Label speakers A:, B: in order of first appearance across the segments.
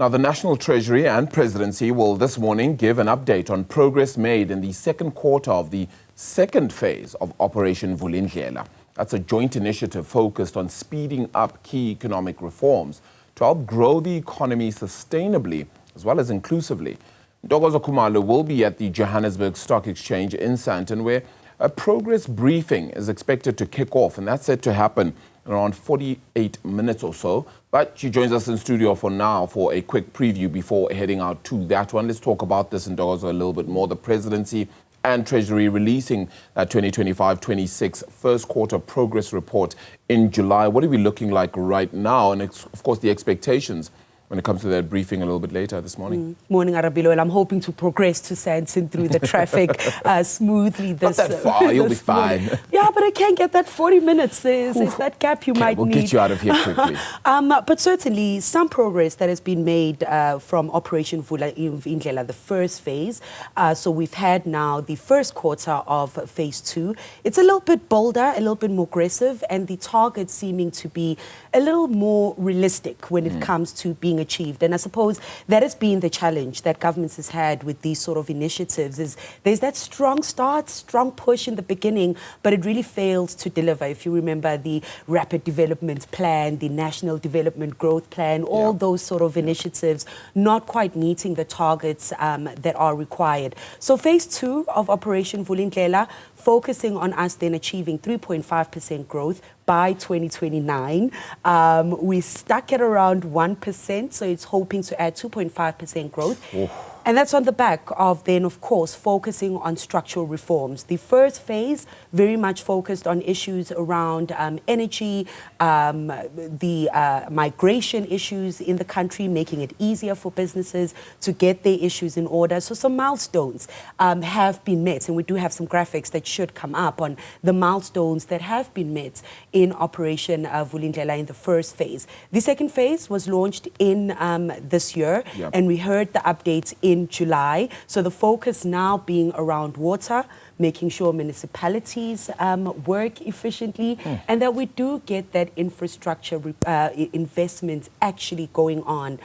A: Now, the National Treasury and Presidency will this morning give an update on progress made in the second quarter of the second phase of Operation Vulindlela. That's a joint initiative focused on speeding up key economic reforms to help grow the economy sustainably as well as inclusively. Ntokozo Khumalo will be at the Johannesburg Stock Exchange in Sandton, where a progress briefing is expected to kick off, and that's set to happen in around 48 minutes or so. But she joins us in studio for now for a quick preview before heading out to that one. Let's talk about this in Ntokozo a little bit more. The Presidency and Treasury releasing that 2025-26 first quarter progress report in July. What are we looking like right now? And of course, the expectations when it comes to that briefing a little bit later this morning.
B: Morning, Arabilo. And I'm hoping to progress to Sandton through the traffic smoothly.
A: Not that far, you'll be fine.
B: Yeah, but I can't get that 40 minutes. There's that gap you might
A: need. We'll get you out of here quickly.
B: But certainly some progress that has been made from Operation Vulindlela, the first phase. So we've had now the first quarter of phase 2. It's a little bit bolder, a little bit more aggressive, and the target seeming to be a little more realistic when it comes to being achieved. And I suppose that has been the challenge that governments has had with these sort of initiatives, is there's that strong start, strong push in the beginning, but it really fails to deliver. If you remember the Rapid Development Plan, the National Development Growth Plan, all those sort of initiatives not quite meeting the targets that are required. So phase 2 of Operation Vulindlela, focusing on us then achieving 3.5% growth by 2029. We stuck at around 1%, so it's hoping to add 2.5% growth. And that's on the back of then, of course, focusing on structural reforms. The first phase very much focused on issues around energy, the migration issues in the country, making it easier for businesses to get their issues in order. So some milestones have been met, and we do have some graphics that should come up on the milestones that have been met in Operation Vulindlela in the first phase. The second phase was launched in this year, and we heard the updates in July. So the focus now being around water, making sure municipalities work efficiently, and that we do get that infrastructure investment actually going on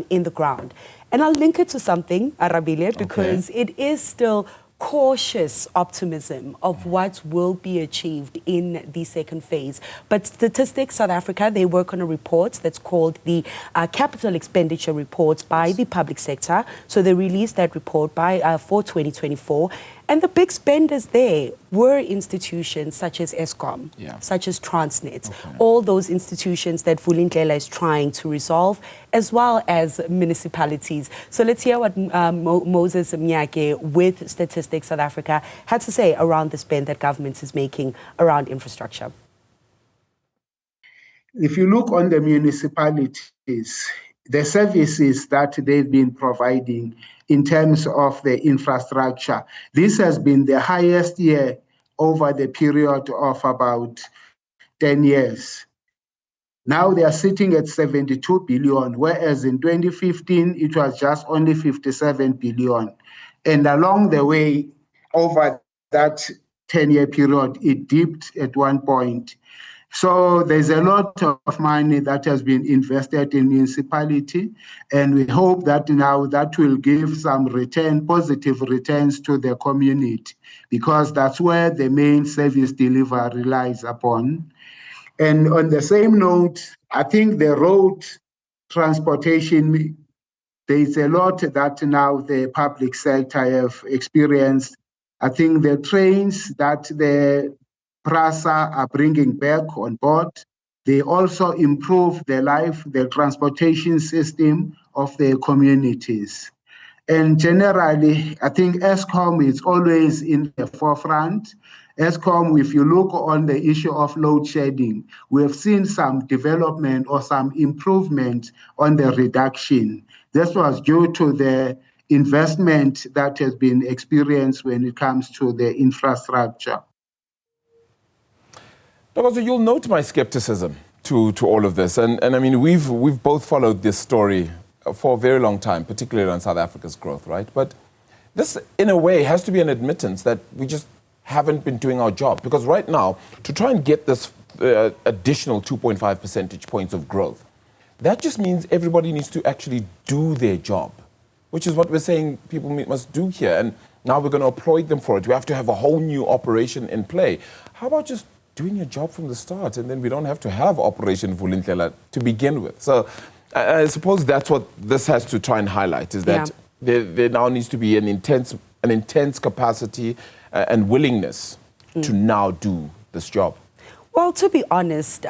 B: in the ground. And I'll link it to something, Arabile, because it is still cautious optimism of what will be achieved in the second phase. But Statistics South Africa, they work on a report that's called the Capital Expenditure Report by the public sector. So they released that report for 2024. And the big spenders there were institutions such as Eskom, such as Transnet, all those institutions that Vulindlela is trying to resolve, as well as municipalities. So let's hear what Moses Mnyake with Statistics South Africa had to say around the spend that government is making around infrastructure.
C: If you look on the municipalities, the services that they've been providing in terms of the infrastructure, this has been the highest year over the period of about 10 years. Now they are sitting at 72 billion, whereas in 2015, it was just only 57 billion. And along the way, over that 10-year period, it dipped at one point. So there's a lot of money that has been invested in municipality, and we hope that now that will give some positive returns to the community, because that's where the main service delivery relies upon. And on the same note, I think the road transportation, there's a lot that now the public sector have experienced. I think the trains that the PRASA are bringing back on board, they also improve the transportation system of the communities. And generally, I think Eskom is always in the forefront. Eskom, if you look on the issue of load shedding, we have seen some development or some improvement on the reduction. This was due to the investment that has been experienced when it comes to the infrastructure.
A: Also, you'll note my skepticism to all of this. And I mean, we've both followed this story for a very long time, particularly on South Africa's growth, right? But this, in a way, has to be an admittance that we just haven't been doing our job. Because right now, to try and get this additional 2.5 percentage points of growth, that just means everybody needs to actually do their job, which is what we're saying people must do here. And now we're going to applaud them for it. We have to have a whole new operation in play. How about just doing your job from the start, and then we don't have to have Operation Vulindlela to begin with? So I suppose that's what this has to try and highlight, is that there now needs to be an intense capacity and willingness to now do this job.
B: Well, to be honest,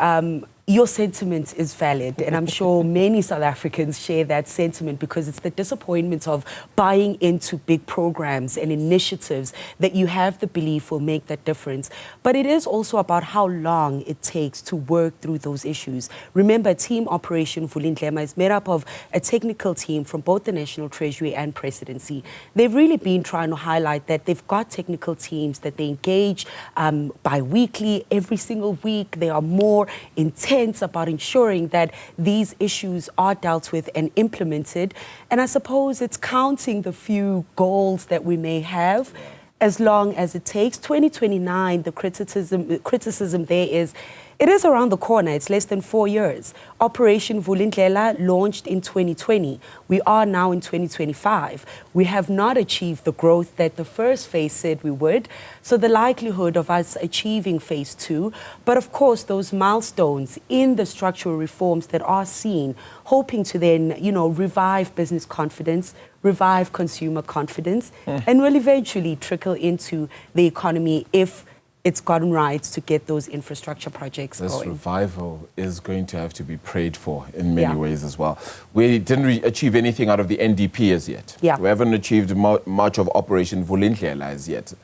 B: your sentiment is valid, and I'm sure many South Africans share that sentiment, because it's the disappointment of buying into big programs and initiatives that you have the belief will make that difference. But it is also about how long it takes to work through those issues. Remember, Team Operation Vulindlela is made up of a technical team from both the National Treasury and Presidency. They've really been trying to highlight that they've got technical teams that they engage bi-weekly, every single week. They are more intense about ensuring that these issues are dealt with and implemented. And I suppose it's counting the few goals that we may have, as long as it takes. 2029, the criticism there is, it is around the corner. It's less than 4 years. Operation Vulindlela launched in 2020. We are now in 2025. We have not achieved the growth that the first phase said we would. So the likelihood of us achieving phase 2, but of course those milestones in the structural reforms that are seen, hoping to then, revive business confidence, revive consumer confidence, and will eventually trickle into the economy if it's gotten right to get those infrastructure projects going.
A: This revival is going to have to be prayed for in many ways as well. We didn't achieve anything out of the NDP as yet. We haven't achieved much of Operation Vulindlela as yet.